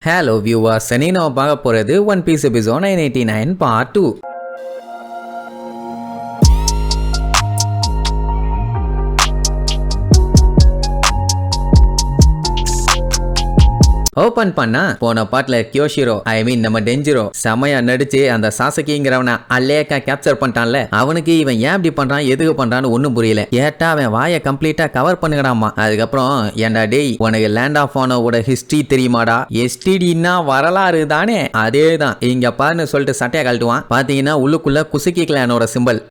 Hello viewers, இன்னைக்கு நம்ம பார்க்க போறது One Piece episode 989 part 2. Open பண்ணா போன பாட்டுல கியோஷிரோ நம்ம டெஞ்சிரோ செமையா நடிச்சு அந்த சாசகிங்கிறவனை அல்லேக்கா கேப்சர் பண்ணிட்டான்ல. அவனுக்கு இவன் ஏன் இப்படி பண்றான் எதுக்கு பண்றான்னு ஒன்னும் புரியல. ஏட்டா அவன் வாயை கம்ப்ளீட்டா கவர் பண்ணுங்கடாமா. அதுக்கப்புறம் ஏண்டா டேய் உனக்கு லேண்ட் ஆஃப் ஆனோட ஹிஸ்டரி தெரியுமாடா? எஸ்டிடின்னா வரலாறு தானே, அதே தான் இங்க பாருன்னு சொல்லிட்டு சட்டையை கழட்டுவான். பாத்தீங்கன்னா உள்ளுக்குள்ள குசுக்கி கிளானோட சிம்பிள்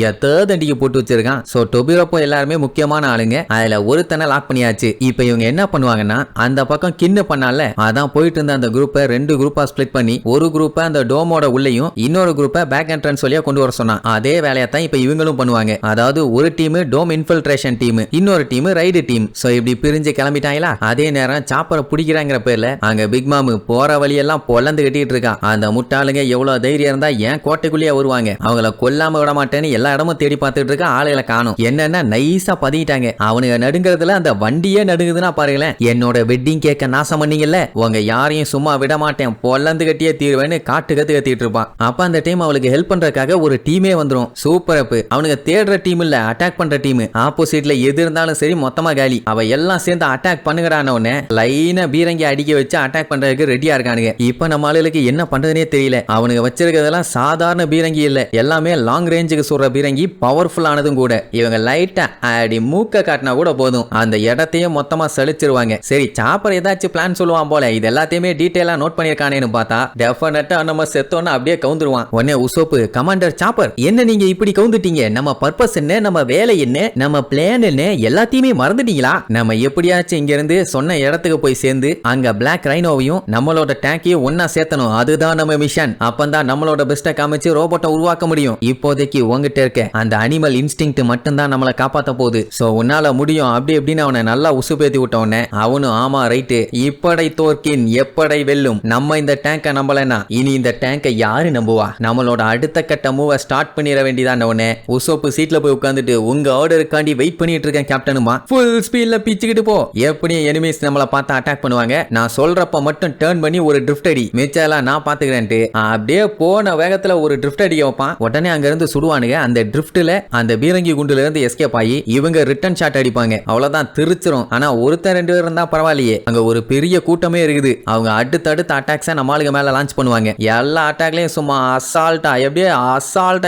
தண்டிக்கு போட்டு வச்சிருக்கான். சோ டொபிரோப்போ எல்லாருமே முக்கியமான ஆளுங்க. அதுல ஒருத்தனை லாக் பண்ணியாச்சு. இப்ப இவங்க என்ன பண்ணுவாங்கன்னா அந்த பக்கம் கின்னு பண்ணால அதான் போயிட்டு இருந்த அந்த குரூப்பை 2 குரூப்பா ஸ்பிளிட் பண்ணி ஒரு குரூப்பை அந்த டோமோட உள்ளேயும் இன்னொரு குரூப்பை பேக் என்ட்ரன்ஸ் வழியா கொண்டு வர சொன்னான். அதே வேலையை தான் இப்ப இவங்களும் பண்ணுவாங்க. அதாவது ஒரு டீம் டோம் இன்ஃபில்ட்ரேஷன் டீம், இன்னொரு டீம் ரைடு டீம். சோ இப்படி பிரிஞ்சு கிளம்பிட்டாங்களா. அதே நேரம் சாப்பரை பிடிக்கிறாங்கிற பேர்ல அங்க பிக் மாமு போற வழியெல்லாம் பொலந்து கட்டிட்டு இருக்கான். அந்த முட்டாளுங்க எவ்வளவு தைரியம் இருந்தா ஏன் கோட்டைக்குள்ளேயே வருவாங்க, அவங்கள கொல்லாம விட மாட்டேன்னு எல்லா இடமும் தேடி பார்த்துட்டு இருக்க. ஆளுகளை காணும். என்னன்னா நைஸா பதிட்டாங்க. அவனுங்க நடுங்கிறதுல அந்த வண்டியே நடுங்குதுன்னா பாருங்களேன். என்னோட வெட்டிங் கேக்க நாசம் பண்ணீங்கல்ல, உங்க யாரையும் சும்மா விட மாட்டேன் பொல்லந்து கட்டியே தீர்வேன்னு கத்திட்டு இருப்பான். அப்ப அந்த டைம் அவளுக்கு ஹெல்ப் பண்றதுக்காக ஒரு டீமே வந்துரும். சூப்பர் அப். அவனுக்கு தேடுற டீம் இல்ல, அட்டாக் பண்ற டீம். ஆப்போசிட்ல எது இருந்தாலும் சரி மொத்தமா காலி. அவ எல்லாம் சேர்ந்து அட்டாக் பண்ணுங்கடான உடனே லைனா பீரங்கி அடிக்க வச்சு அட்டாக் பண்றதுக்கு ரெடியா இருக்கானுங்க. இப்ப நம்ம ஆளுகளுக்கு என்ன பண்றதுனே தெரியல. அவனுக்கு வச்சிருக்கிறதெல்லாம் சாதாரண பீரங்கி இல்ல, எல்லாமே லாங் ரேஞ்சுக்கு சொல்ற பீரங்கி, பவர்ஃபுல் ஆனதும் கூட. இவங்க லைட்டா அடி மூக்க காட்டினா கூட போதும் அந்த இடத்தையும் மொத்தமா சலிச்சிருவாங்க. சரி சாப்பர் ஏதாச்சும் பிளான் சொல்லுவான் போல. இது எல்லாத்தையுமே டீடைலா நோட் பண்ணிருக்கானேன்னு பார்த்தா டெஃபினட்டா நம்ம செத்தோன்னு அப்படியே கவுந்துருவான். உடனே உசோப்பு, கமாண்டர் சாப்பர் என்ன நீங்க இப்படி கவுந்துட்டீங்க? நம்ம பர்பஸ் என்ன, நம்ம வேலை என்ன, நம்ம பிளான் என்ன, எல்லாத்தையுமே மறந்துட்டீங்களா? நம்ம எப்படியாச்சும் இங்க இருந்து சொன்ன இடத்துக்கு போய் சேர்ந்து அங்க பிளாக் ரைனோவையும் நம்மளோட டேங்கையும் ஒன்னா சேர்த்தணும். அதுதான் நம்ம மிஷன். அப்பந்தான் நம்மளோட பெஸ்ட்டை காமிச்சு ரோபோட்டை உருவாக்க முடியும். இப்போதைக்கு உங்ககிட்ட இருக்க அந்த அனிமல் இன்ஸ்டிங்க்ட் மட்டும் தான் நம்மளை காப்பாத்த போகுது. சோ உன்னால முடியும் அப்படி எப்படின்னு அவனை நல்லா உசுப்பேத்தி விட்ட உடனே அவனும் ஆமா ரைட்டு, இப்படை தோற்கின் எப்படை வெல்லும். நம்ம இந்த டேங்கை நம்பலனா இனி இந்த டேங்கை யாரு நம்புவா? நம்மளோட அடுத்த கட்ட மூவ ஸ்டார்ட் பண்ணிட வேண்டியதான். உடனே உசோப்பு சீட்ல போய் உட்கார்ந்துட்டு உங்க ஆர்டருக்காண்டி வெயிட் பண்ணிட்டு இருக்கேன் கேப்டனுமா. ஃபுல் ஸ்பீட்ல பிச்சுக்கிட்டு போ. எப்படியும் எனிமீஸ் நம்மள பார்த்து அட்டாக் பண்ணுவாங்க. நான் சொல்றப்ப மட்டும் டர்ன் பண்ணி ஒரு ட்ரிஃப்ட் அடி, மிச்செல்லாம் நான் பாத்துக்கிறேன்ட்டு அப்படியே போன வேகத்துல ஒரு ட்ரிஃப்ட் அடிக்க வைப்பான். உடனே அங்க இருந்து சுடுவானுங்க. அந்த ட்ரிஃப்ட்ல அந்த பீரங்கி குண்டுல இருந்து எஸ்கேப் ஆகி இவங்க ரிட்டர்ன் ஷாட் அடிப்பாங்க. அவ்வளவுதான் திருச்சிரும். ஆனா ஒருத்தர் 2 பேர் இருந்தா பரவாயில்லையே, அங்க ஒரு பெரிய கூட்டமே இருக்குது. அவங்க அடுத்தடுத்த அட்டாக்ஸை நம்ம ஆளுங்க மேல லான்ச் பண்ணுவாங்க. எல்லா அட்டாக்லயும் சும்மா அசால்ட்டா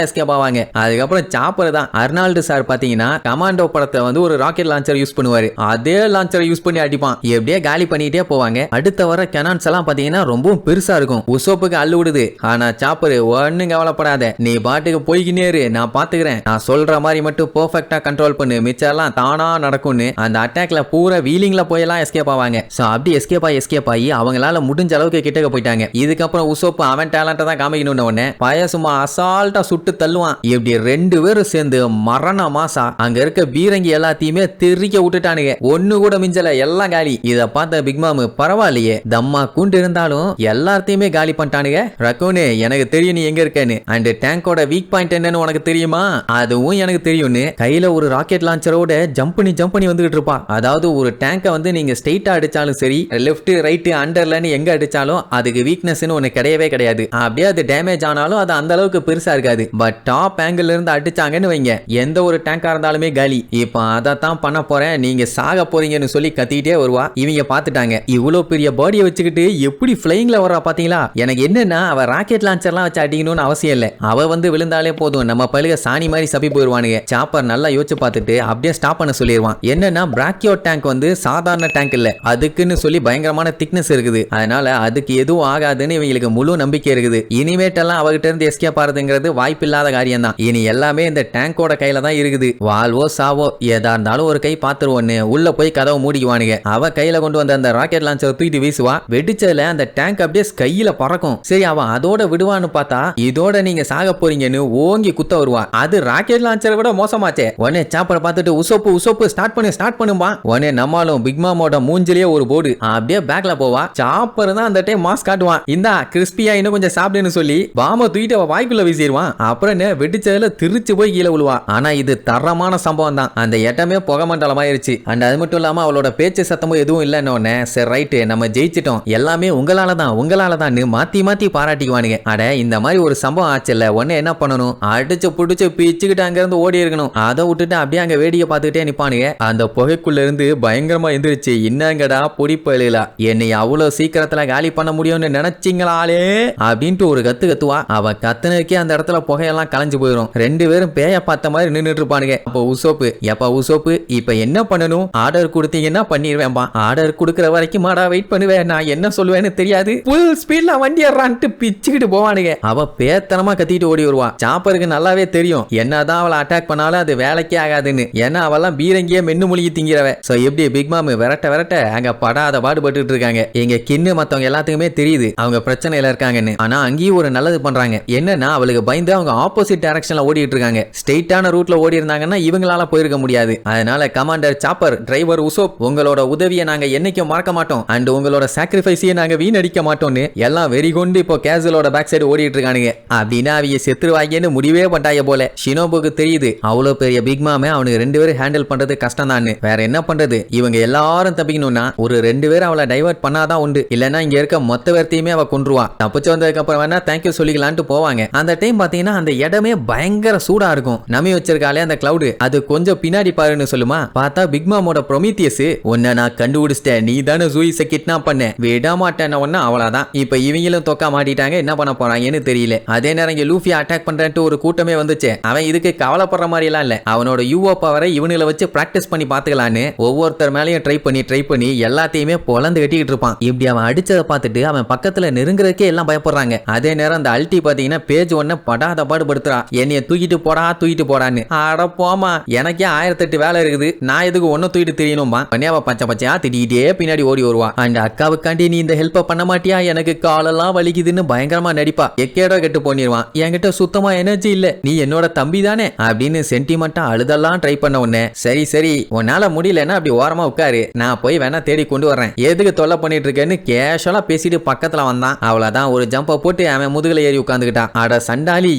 எஸ்கேப் ஆவாங்க. அதுக்கப்புறம் சாப்பர் தான். அர்னால்டு சார் பாத்தீங்கன்னா கமாண்டோ படத்தை வந்து ஒரு ராக்கெட் லான்ச்சர் யூஸ் பண்ணுவாரு. அதே லான்ச்சரை யூஸ் பண்ணி அடிப்பான். எப்படியே காலி பண்ணிட்டே போவாங்க. அடுத்த வர கெனான்ஸ் எல்லாம் பாத்தீங்கன்னா ரொம்ப பெருசா இருக்கும். உசோப்புக்கு அள்ளு விடுது. ஆனா சாப்பர் ஒன்னும் கவலைப்படாத, நீ பாட்டுக்கு போய்கினே இரு, நான் பாத்துக்கிறேன், நான் சொல்ற மாதிரி மட்டும் பெர்ஃபெக்ட்டா கண்ட்ரோல் பண்ணு, மிச்சம் தானா நடக்கும்னு அந்த அட்டாக்ல பூரா வீலிங்ல போயெல்லாம் எஸ்கேப் ஆவாங்க. சோ அப்படி எஸ்கேப் ஆகி அவங்களால முடிஞ்ச அளவுக்கு கிட்டக்க போயிட்டாங்க. இதுக்கப்புறம் உசோப்பு அவன் டேலண்ட்டை தான் காமிக்கணும்னு உடனே பய சும்மா அசால்ட்டா சுட்டு தள்ளுவான். இப்படி 2 பேரும் சேர்ந்து மரண மாசா அங்க இருக்க பீரங்கி எல்லாத்தையுமே தெறிக்க விட்டுட்டானுங்க. ஒண்ணு கூட மிஞ்சல, எல்லாம் காலி. இத பார்த்த பிக் மாமு, பரவாயில்லையே தம்மா கூண்டு இருந்தாலும் எல்லாத்தையுமே காலி பண்ணிட்டானுங்க. ரக்கூனு எனக்கு தெரியும் நீ எங்க இருக்கேன்னு, அண்ட் டேங்கோட வீக் பாயிண்ட் என்னன்னு உனக்கு தெரியுமா? அதுவும் எனக்கு தெரியும்னு கையில ஒரு ராக்கெட் லான்ச்சரோட ஜம்ப் பண்ணி வந்துகிட்டு இருப்பான். அதாவது ஒரு டேங்கை வந்து நீங்க ஸ்ட்ரெயிட்டா அடிச்சாலும் சரி, லெஃப்ட் ரைட் அண்டர்ல எங்க அடிச்சாலும் அதுக்கு வீக்னஸ்னு ஒண்ணு கிடையவே கிடையாது. அப்படியே அது டேமேஜ் ஆனாலும் அது அந்த அளவுக்கு பெருசா இருக்காது. பட் டாப் ஆங்கிள் இருந்து அடிச்சாங்கன்னு வைங்க, எந்த ஒரு டேங்கா இருந்தாலுமே காலி. இப்போ அதான் பண்ண போறேன், நீங்க சாக போறீங்கன்னு சொல்லி கத்திட்டே வருவா. இவங்க பாத்துட்டாங்க இவ்வளவு பெரிய பாடியை வச்சுக்கிட்டு எப்படி பிளைங்ல வரா பாத்தீங்களா. எனக்கு என்னன்னா அவ ராக்கெட் லான்ச்சர்லாம் வச்சு அடிக்கணும்னு அவசியம் இல்ல. அவ வந்து விழுந்தாலே போதும், நம்ம பழுக சாணி மாதிரி சப்பி போயிருவானுங்க. சாப்பர் நல்லா யோசிச்சு பார்த்துட்டு அப்படியே ஸ்டாப் பண்ண சொல்லிடுவான். என்னன்னா பிராக்கியோ டேங்க் வந்து சாதாரண டேங்க் இல்ல, அதுக்குன்னு சொல்லி பயங்கரமான திக்னஸ் இருக்குது. அதனால அதுக்கு எதுவும் ஆகாதுன்னு இவங்களுக்கு முழு நம்பிக்கை இருக்குது. இனிமேட்டெல்லாம் அவகிட்ட இருந்து எஸ்கேப் ஆறதுங்கிறது வாய்ப்பு இல்லாத காரியம் தான். இனி எல்லாமே இந்த டேங்கோட கையில தான் இருக்குது. வாழ்வோ சாவோ ஏதா இருந்தாலும் ஒரு கை பாத்துருவோன்னு உள்ள போய் கதவை மூடிக்குவானுங்க. அவ கையில கொண்டு வந்த அந்த ராக்கெட் லான்ச்சர் தூக்கிட்டு வீசுவா. வெடிச்சதுல அந்த டேங்க் அப்படியே கையில பறக்கும். சரி அவன் அதோட விடுவான்னு பார்த்தா இதோட நீங்க சாக போறீங்கன்னு ஓங்கி குத்த வருவா. அது ராக்கெட் லான்ச்சரை விட மோசமாச்சே. உடனே சாப்பரை பார்த்துட்டு உசோப்பு ஸ்டார்ட் பண்ணும்பா. உடனே நம்மளும் பிக் மாமோட மூஞ்சிலேயே ஒரு போர்டு அப்படியே பேக்ல போவா. சாப்பர் தான் அந்த டைம் மாஸ் காட்டுவான். இந்தா கிறிஸ்பியா இன்னும் கொஞ்சம் சாப்பிடுன்னு சொல்லி பாம தூக்கிட்டு அவ வாய்க்குள்ள வீசிடுவான். அப்புறம் வெடிச்சதுல திருச்சு போய் கீழே விழுவா. ஆனா இது தரமான சம்பவம் தான். அந்த இடமே புகை மண்டலம் ஆயிருச்சு. அண்ட் அது மட்டும் இல்லாம அவளோட பேச்சு சத்தமும் எதுவும் இல்லைன்னு சரி ரைட்டு நம்ம ஜெயிச்சிட்டோம், எல்லாமே உங்களால தான் மாத்தி மாத்தி பாராட்டிக்குவானுங்க. அட இந்த மாதிரி ஒரு சம்பவம் ஆச்சுல்ல, உடனே என்ன பண்ணணும், அடிச்சு புடிச்சு பிச்சுக்கிட்டு அங்க இருந்து ஓடி இருக்கணும். அதை விட்டுட்டு அப்படியே அங்க வேடிக்கை பார்த்துக்கிட்டே நிப்பானுங்க. அந்த புகைக்குள்ள இருந்து பயங்கரமா எந்திரிச்சு, என்னங்கடா பொடிப்பழா, என்னை அவ்வளவு சீக்கிரத்துல காலி பண்ண முடியும்னு நினைச்சிங்களாலே அப்படின்ட்டு ஒரு கத்துவா. அவ கத்துனதுக்கே அந்த இடத்துல புகையெல்லாம் கலைஞ்சு போயிடும். ரெண்டு பேரும் பேய பார்த்த மாதிரி நின்றுட்டு இருப்பானுங்க. அப்போ உசோப்பு, எப்ப உசோப்பு இப்ப என்ன பண்ணணும், ஆர்டர் கொடுத்தீங்கன்னா பண்ணிடுவேன்பா. ஆர்டர் கொடுக்கற வரைக்கும் மாடா வெயிட் பண்ணுவேன், நான் என்ன சொல்லுவேன்னு தெரியாது, புல் ஸ்பீட்ல வண்டி ஏறான்ட்டு பிச்சுக்கிட்டு போவானுங்க. அவ பேத்தனமா கத்திட்டு ஓடி வருவா. சாப்பருக்கு நல்லாவே தெரியும் என்னதான் அவளை அட்டாக் பண்ணாலும் அது வேலைக்கே ஆகாதுன்னு. ஏன்னா அவெல்லாம் பீரங்கியே மென்னு முழுகி திங்கிறவ. சோ எப்படி பிக் மாம் விரட்ட விரட்ட அங்க படாத பாடுபட்டு இருக்காங்க. எங்க கிண்ணு மத்தவங்க எல்லாத்துக்குமே தெரியுது அவங்க பிரச்சனையில இருக்காங்கன்னு. ஆனா அங்கேயும் ஒரு நல்லது பண்றாங்க. என்னன்னா அவளுக்கு பயந்து அவங்க ஆப்போசிட் டைரக்ஷன்ல ஓடிட்டு இருக்காங்க. ஸ்ட்ரெயிட்டான ரூட்ல ஓடி இருந்தாங்கன்னா இவங்களால போயிருக்க முடியாது. அதனால கமாண்டர் சாப்பர், டிரைவர் உசோப், உங்களோட உதவியை நாங்க என்னைக்கும் மறக்க மாட்டோம் அண்ட் உங்களோட சாக்ரிஃபைஸையும் நாங்க வீணடிக்க மாட்டோம்னு எல்லாம் வெறி கொண்டு இப்போ கேசலோட பேக் சைடு ஓடிட்டு இருக்கானுங்க. அப்படின்னா அவங்க செத்துருவாங்கன்னு முடிவே பண்ணாய போல. ஷினோபுக்கு தெரியுது அவ்வளவு பெரிய பிக் மாமே அவனுக்கு ரெண்டு பேரும் ஹேண்டில் பண்றது கஷ்டம் தான். வேற என்ன பண்றது, இவங்க எல்லாரும் தப்பிக்கணும்னா ஒரு ரெண்டு பேரும் அவளை டைவர்ட் பண்ணாதான் உண்டு. இல்லன்னா இங்க இருக்க மொத்த பேர்த்தையுமே அவ கொன்றுவா. தப்பிச்சு வந்ததுக்கு அப்புறம் வேணா தேங்க்யூ சொல்லிக்கலான்ட்டு போவாங்க. அந்த டைம் பாத்தீங்கன்னா அந்த இடமே பயங்கர சூடா இருக்கும். நம்பி வச்சிருக்காலே அந்த கிளவுட், அது கொஞ்சம் பின்னாடி பாருன்னு சொல்லுமா. பார்த்தா பிக் மாமோட ப்ரொமீத்தியஸ், உன்னை நான் கண்டுபிடிச்சிட்டேன், நீ தானே ஜூயிஸை கிட்னாப் பண்ண, விட மாட்டேன்னு ஒன்னு அவ்வளவுதான். இப்ப இவங்களும் தொக்கா மாட்டிட்டாங்க, என்ன பண்ண போறாங்கன்னு தெரியல. அதே நேரம் இங்க லூஃபியா அட்டாக் பண்றேன்ட்டு ஒரு கூட்டமே வந்துச்சு. அவன் இதுக்கு கவலைப்படுற மாதிரி எல்லாம் இல்ல, அவனோட யூஓ பவரை இவனுல வச்சு பிராக்டிஸ் பண்ணி பாத்துக்கலான்னு ஒவ்வொருத்தர் மேலயும் ட்ரை பண்ணி எல்லாத்தையுமே பொலந்து கட்டிக்கிட்டு இருப்பான். இப்படி அவன் அடிச்சதை பார்த்துட்டு அவன் பக்கத்துல நெருங்குறதுக்கே எல்லாம் பயப்படுறாங்க. அதே நேரம் அந்த அல்டி பாத்தீங்கன்னா பேஜ் ஒன்ன படாத பாடுபடுத்துறா, என்னைய தூக்கிட்டு போடான்னு. அட போமா, எனக்கே 1008 வேலை இருக்குது, நான் எதுக்கு ஒன்னும் தூக்கிட்டு தெரியணுமா. அவ பச்சை பச்சையா திட்டிகிட்டே பின்னாடி ஓடி வருவா. அந்த அக்காவுக்காண்டி நீ இந்த ஹெல்ப் பண்ண மாட்டியா, எனக்கு காலெல்லாம் வலிக்குதுன்னு பயங்கரமா நடிப்பா. எக்கேடோ கெட்டு போனிருவான். என்கிட்ட சுத்தமா எனர்ஜி இல்ல, நீ என்னோட தம்பி தானே அப்படின்னு சென்டிமெண்டா அழுதெல்லாம் ட்ரை பண்ண உடனே சரி உன்னால முடியலன்னா அப்படி ஓரமா உட்காரு, நான் போய் வேணா தேடி கொண்டு வரேன், எதுக்கு தொல்லை பண்ணிட்டு இருக்கேன்னு கேஷுவலா பேசிட்டு பக்கத்துல வந்தான். அவ்வளவுதான், ஒரு ஜம்ப போட்டு அவன் முதுகுல ஏறி உட்காந்துக்கிட்டான். அட சண்டாலி,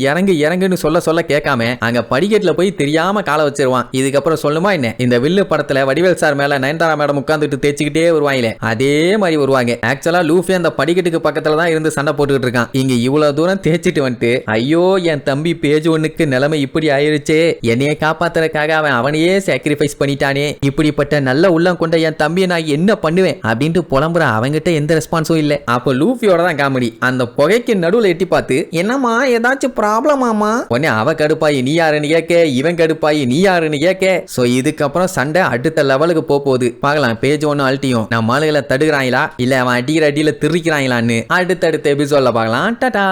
இறங்குன்னு சொல்ல கேட்காம அங்க படிக்கட்டுல போய் தெரியாம காலை வச்சிருவான். இதுக்கப்புறம் சொல்லுமா என்ன, இந்த வில்லு படத்துல வடிவேல் சார் மேல நயன்தாரா மேடம் உட்காந்துட்டு தேய்ச்சிக்கிட்டே வருவாங்களே அதே மாதிரி வருவாங்க. ஆக்சுவலா லூஃபி அந்த படிக்கட்டுக்கு பக்கத்துல தான் இருந்து சண்டை போட்டுக்கிட்டு இருக்கான். இங்க இவ்வளவு தூரம் தேய்ச்சிட்டு வந்துட்டு, ஐயோ என் தம்பி பேஜ் ஒண்ணுக்கு நிலைமை இப்படி ஆயிருச்சே, என்னைய காப்பாத்துறதுக்காக அவனையே சாக்ரிஃபைஸ் பண்ணிட்டானே, இப்படிப்பட்ட நல்ல உள்ளம் கொண்ட என் தம்பியை நான் என்ன பண்ணுவேன் அப்படின்ட்டு புலம்புற. அவங்கிட்ட எந்த ரெஸ்பான்ஸும் இல்ல. அப்போ லூஃபியோட தான் காமெடி. அந்த புகைக்கு நடுவுல எட்டி பார்த்து, என்னமா ஏதாச்சும் ப்ராப்ளமாமா, உடனே அவ கடுப்பாயி நீ யாருன்னு கேட்க, இவன் கடுப்பாயி நீ யாருன்னு கேட்க. சோ இதுக்கப்புறம் சண்டை அடுத்த லெவலுக்கு போகுது. பார்க்கலாம் பேஜ் ஒன்னு அல்ட்டியும் நம்ம ஆளுகளை தடுக்கிறாங்களா இல்ல அவன் அடிக்கிற அடியில திருக்கிறாங்களான்னு அடுத்தடுத்த எபிசோட்ல பார்க்கலாம். டாடா.